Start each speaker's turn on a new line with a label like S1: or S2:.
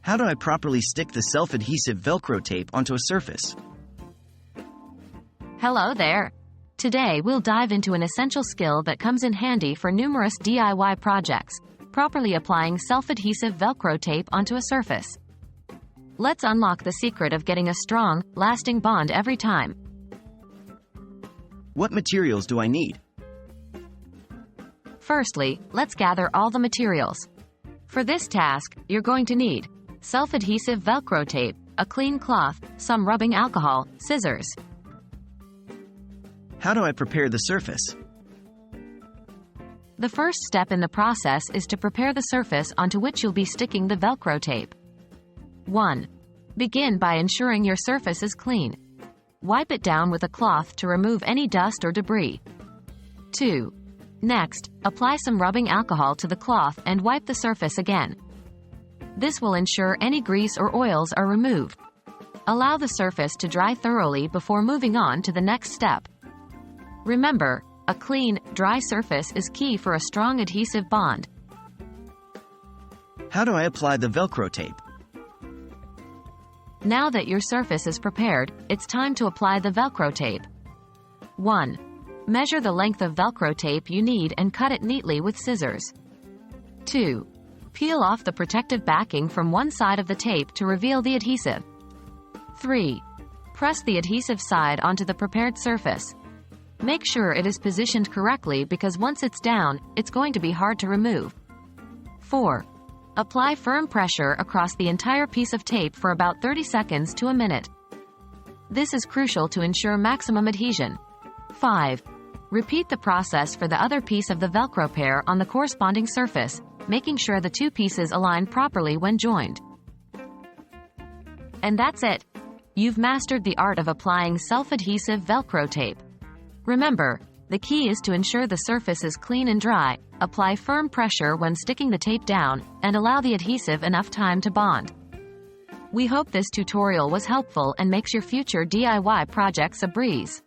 S1: How do I properly stick the self-adhesive Velcro tape onto a surface?
S2: Hello there. Today we'll dive into an essential skill that comes in handy for numerous DIY projects: properly applying self-adhesive Velcro tape onto a surface. Let's unlock the secret of getting a strong, lasting bond every time.
S1: What materials do I need?
S2: Firstly, let's gather all the materials. For this task, you're going to need self-adhesive Velcro tape, a clean cloth, some rubbing alcohol, scissors.
S1: How do I prepare the surface?
S2: The first step in the process is to prepare the surface onto which you'll be sticking the Velcro tape. 1. Begin by ensuring your surface is clean. Wipe it down with a cloth to remove any dust or debris. 2. Next, apply some rubbing alcohol to the cloth and wipe the surface again. This will ensure any grease or oils are removed. Allow the surface to dry thoroughly before moving on to the next step. Remember, a clean, dry surface is key for a strong adhesive bond.
S1: How do I apply the Velcro tape?
S2: Now that your surface is prepared, it's time to apply the Velcro tape. 1. Measure the length of Velcro tape you need and cut it neatly with scissors. 2. Peel off the protective backing from one side of the tape to reveal the adhesive. 3. Press the adhesive side onto the prepared surface. Make sure it is positioned correctly because once it's down, it's going to be hard to remove. 4. Apply firm pressure across the entire piece of tape for about 30 seconds to a minute. This is crucial to ensure maximum adhesion. 5. Repeat the process for the other piece of the Velcro pair on the corresponding surface, making sure the two pieces align properly when joined. And that's it. You've mastered the art of applying self-adhesive Velcro tape. Remember, the key is to ensure the surface is clean and dry, apply firm pressure when sticking the tape down, and allow the adhesive enough time to bond. We hope this tutorial was helpful and makes your future DIY projects a breeze.